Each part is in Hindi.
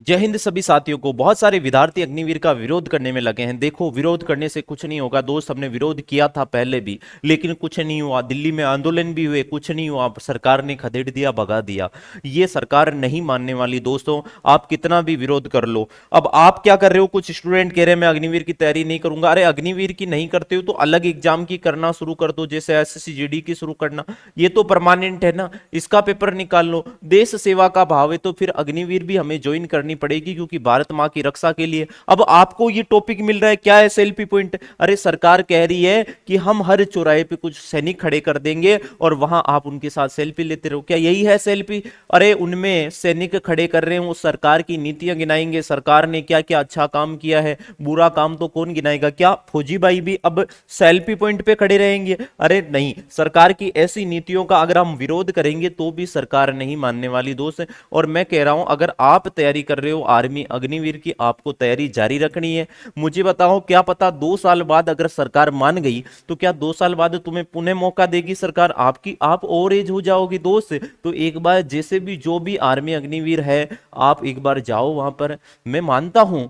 जय हिंद सभी साथियों को। बहुत सारे विद्यार्थी अग्निवीर का विरोध करने में लगे हैं। देखो, विरोध करने से कुछ नहीं होगा दोस्त। हमने विरोध किया था पहले भी, लेकिन कुछ नहीं हुआ। दिल्ली में आंदोलन भी हुए, कुछ नहीं हुआ। सरकार ने खदेड़ दिया, भगा दिया। ये सरकार नहीं मानने वाली दोस्तों। आप कितना भी विरोध कर लो। अब आप क्या कर रहे हो? कुछ स्टूडेंट कह रहे हैं मैं अग्निवीर की तैयारी नहीं करूंगा। अरे अग्निवीर की नहीं करते हो तो अलग एग्जाम की करना शुरू कर दो, जैसे एसएससी जीडी की शुरू करना। ये तो परमानेंट है ना, इसका पेपर निकाल लो। देश सेवा का भाव है तो फिर अग्निवीर भी हमें ज्वाइन करनी पड़ेगी, क्योंकि भारत मां की रक्षा के लिए। अब आपको ये टॉपिक मिल रहा है, क्या है? Selfie point. अरे सरकार कह रही है कि हम हर चौराहे पे कुछ सैनिक खड़े कर देंगे और वहां आप उनके साथ सेल्फी लेते रहो। क्या यही है सेल्फी? अरे उनमें सैनिक खड़े कर रहे हैं, वो सरकार की नीतियां गिनाएंगे, सरकार ने क्या क्या अच्छा काम किया है। बुरा काम तो कौन गिनाएगा? क्या फौजी भाई भी अब सेल्फी पॉइंट पे खड़े रहेंगे? अरे नहीं, सरकार की ऐसी नीतियों का अगर हम विरोध करेंगे तो भी सरकार नहीं मानने वाली दोस्त। और मैं कह रहा हूं, अगर आप तैयारी कर रहे हो आर्मी अग्निवीर की, आपको तैयारी जारी रखनी है। मुझे बताओ, क्या पता 2 साल बाद अगर सरकार मान गई तो क्या 2 साल बाद तुम्हें पुनः मौका देगी सरकार? आपकी आप और एज हो जाओगी दोस्त। तो एक बार जैसे भी जो भी आर्मी अग्निवीर है, आप एक बार जाओ वहां पर। मैं मानता हूं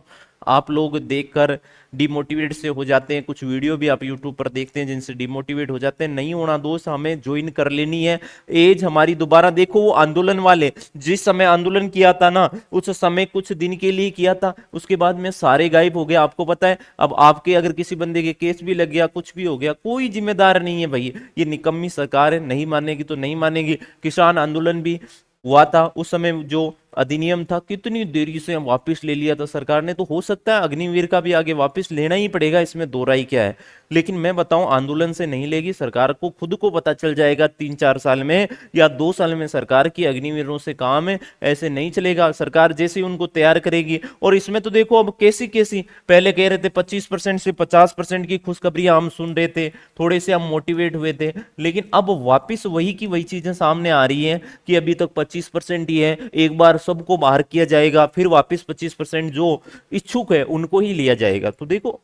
आप लोग देखकर डिमोटिवेट से हो जाते हैं, कुछ वीडियो भी आप यूट्यूब पर देखते हैं जिनसे डिमोटिवेट हो जाते हैं। नहीं होना दोस्त, हमें ज्वाइन कर लेनी है। एज हमारी दोबारा देखो, वो आंदोलन वाले जिस समय आंदोलन किया था ना, उस समय कुछ दिन के लिए किया था, उसके बाद में सारे गायब हो गए। आपको पता है, अब आपके अगर किसी बंदे के केस भी लग गया, कुछ भी हो गया, कोई जिम्मेदार नहीं है भाई। ये निकम्मी सरकार है, नहीं मानेगी तो नहीं मानेगी। किसान आंदोलन भी हुआ था, उस समय जो अधिनियम था कितनी देरी से वापस ले लिया था सरकार ने। तो हो सकता है अग्निवीर का भी आगे वापस लेना ही पड़ेगा, इसमें दो राय क्या है। लेकिन मैं बताऊं, आंदोलन से नहीं लेगी सरकार। को खुद को पता चल जाएगा 3-4 साल में या 2 साल में सरकार की अग्निवीरों से काम है, ऐसे नहीं चलेगा। सरकार जैसे ही उनको तैयार करेगी। और इसमें तो देखो अब कैसी कैसी, पहले कह रहे थे 25% से 50% की खुशखबरियां हम सुन रहे थे, थोड़े से हम मोटिवेट हुए थे, लेकिन अब वापिस वही की वही चीजें सामने आ रही हैं कि अभी तक 25% ही है। एक बार सबको बाहर किया जाएगा, फिर वापस 25% जो इच्छुक है उनको ही लिया जाएगा। तो देखो,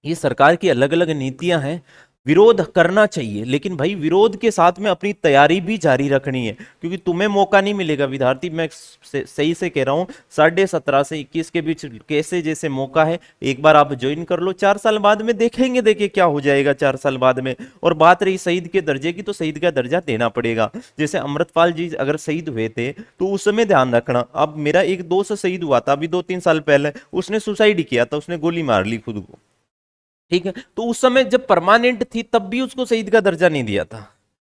ये सरकार की अलग अलग नीतियां हैं। विरोध करना चाहिए, लेकिन भाई विरोध के साथ में अपनी तैयारी भी जारी रखनी है, क्योंकि तुम्हें मौका नहीं मिलेगा विद्यार्थी। मैं सही से कह रहा हूं, 17.5 से 21 के बीच कैसे जैसे मौका है, एक बार आप ज्वाइन कर लो। 4 साल बाद में देखेंगे, देखिए क्या हो जाएगा 4 साल बाद में। और बात रही शहीद के दर्जे की, तो शहीद का दर्जा देना पड़ेगा। जैसे अमृतपाल जी अगर शहीद हुए थे तो उस समय ध्यान रखना। अब मेरा एक दोस्त शहीद हुआ था अभी 2-3 साल पहले, उसने सुसाइड किया था, उसने गोली मार ली खुद को। ठीक है, तो उस समय जब परमानेंट थी तब भी उसको शहीद का दर्जा नहीं दिया था।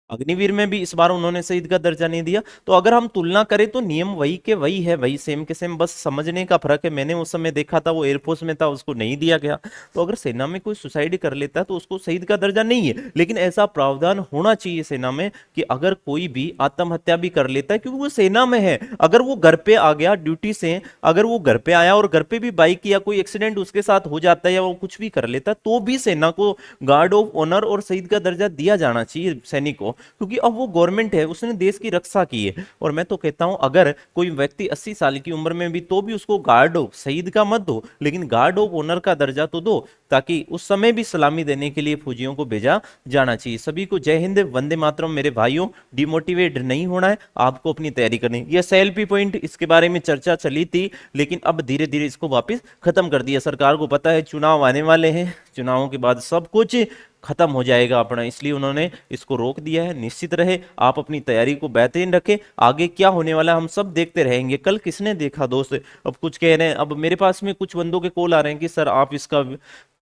अग्निवीर में भी इस बार उन्होंने शहीद का दर्जा नहीं दिया। तो अगर हम तुलना करें तो नियम वही के वही है, वही सेम के सेम, बस समझने का फर्क है। मैंने उस समय देखा था, वो एयरफोर्स में था, उसको नहीं दिया गया। तो अगर सेना में कोई सुसाइड कर लेता है तो उसको शहीद का दर्जा नहीं है, लेकिन ऐसा प्रावधान होना चाहिए सेना में कि अगर कोई भी आत्महत्या भी कर लेता है, क्योंकि वो सेना में है, अगर वो घर पे आ गया ड्यूटी से, अगर वो घर पे आया और घर पे भी बाइक या कोई एक्सीडेंट उसके साथ हो जाता है या वो कुछ भी कर लेता है, तो भी सेना को गार्ड ऑफ ऑनर और शहीद का दर्जा दिया जाना चाहिए सैनिक को, क्योंकि अब वो गवर्नमेंट है, उसने देश की रक्षा की है। और मैं तो कहता हूं, अगर कोई व्यक्ति 80 साल की उम्र में भी तो भी उसको गार्ड ऑफ शहीद का मत दो, लेकिन गार्ड ऑफ ऑनर का दर्जा तो दो, ताकि उस समय भी सलामी देने के लिए फौजियों को भेजा जाना चाहिए। सभी को जय हिंद, वंदे मातरम। मेरे भाइयों, डिमोटिवेट नहीं होना है, आपको अपनी तैयारी करनी है। यह सेल्फी पॉइंट, इसके बारे में चर्चा चली थी, लेकिन अब धीरे धीरे इसको वापस खत्म कर दिया। सरकार को पता है चुनाव आने वाले हैं, चुनावों के बाद सब कुछ खत्म हो जाएगा अपना, इसलिए उन्होंने इसको रोक दिया है। निश्चित रहे, आप अपनी तैयारी को बेहतरीन रखें। आगे क्या होने वाला है हम सब देखते रहेंगे। कल किसने देखा दोस्त? अब कुछ कह रहे हैं, अब मेरे पास में कुछ बंदों के कॉल आ रहे हैं कि सर आप इसका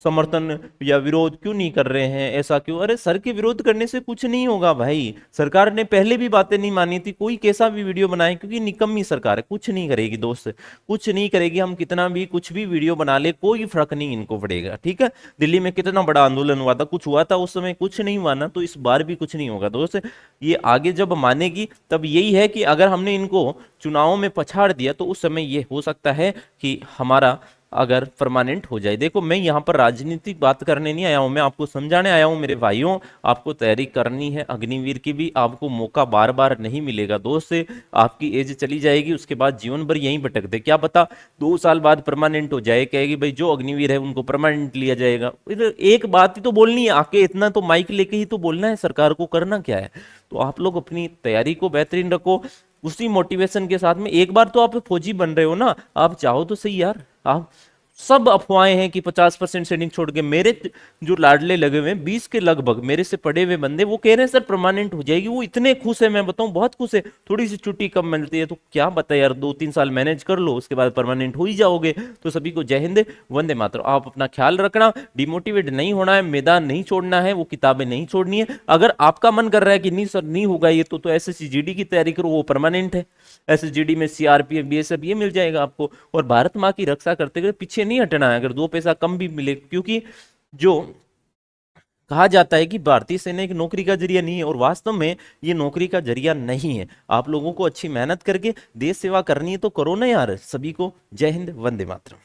समर्थन या विरोध क्यों नहीं कर रहे हैं, ऐसा क्यों? अरे सर के विरोध करने से कुछ नहीं होगा भाई। सरकार ने पहले भी बातें नहीं मानी थी, कोई कैसा भी वीडियो बनाए, क्योंकि निकम्मी सरकार है, कुछ नहीं करेगी दोस्त, कुछ नहीं करेगी। हम कितना भी कुछ भी वीडियो बना ले, कोई फर्क नहीं इनको पड़ेगा। ठीक है, दिल्ली में कितना बड़ा आंदोलन हुआ था, कुछ हुआ था उस समय? कुछ नहीं हुआ ना, तो इस बार भी कुछ नहीं होगा दोस्त। ये आगे जब मानेगी तब यही है कि अगर हमने इनको चुनावों में पछाड़ दिया तो उस समय ये हो सकता है कि हमारा अगर परमानेंट हो जाए। देखो, मैं यहाँ पर राजनीतिक बात करने नहीं आया हूं, मैं आपको समझाने आया हूं मेरे भाइयों। आपको तैयारी करनी है अग्निवीर की भी, आपको मौका बार बार नहीं मिलेगा दोस्त। आपकी एज चली जाएगी, उसके बाद जीवन भर यहीं भटक दे, क्या पता 2 साल बाद परमानेंट हो जाए। कहेगी भाई जो अग्निवीर है उनको परमानेंट लिया जाएगा। इधर एक बात ही तो बोलनी है आके, इतना तो माइक लेके ही तो बोलना है, सरकार को करना क्या है। तो आप लोग अपनी तैयारी को बेहतरीन रखो। उसी मोटिवेशन के साथ में एक बार तो आप फौजी बन रहे हो ना, आप चाहो तो सही यार। आप सब अफवाहें हैं कि 50% सेटिंग छोड़ के, मेरे जो लाडले लगे हुए हैं 20 के लगभग मेरे से पढ़े हुए बंदे, वो कह रहे हैं सर परमानेंट हो जाएगी, वो इतने खुश है, मैं बताऊं बहुत खुश है। थोड़ी सी छुट्टी कम मिलती है तो क्या बता यार, 2-3 साल मैनेज कर लो, उसके बाद परमानेंट हो ही जाओगे। तो सभी को जय हिंद, वंदे मातरम। आप अपना ख्याल रखना, डिमोटिवेट नहीं होना है, मैदान नहीं छोड़ना है, वो किताबें नहीं छोड़नी है। अगर आपका मन कर रहा है कि नहीं सर नहीं होगा ये, तो एसएससी की तैयारी करो, वो परमानेंट है। एसएसजी में सीआरपीएफ बीएसएफ ये मिल जाएगा आपको। और भारत माँ की रक्षा करते हुए पीछे नहीं हटना है, अगर 2 पैसा कम भी मिले, क्योंकि जो कहा जाता है कि भारतीय सेना एक नौकरी का जरिया नहीं है, और वास्तव में ये नौकरी का जरिया नहीं है। आप लोगों को अच्छी मेहनत करके देश सेवा करनी है तो करो ना यार। सभी को जय हिंद, वंदे मातरम।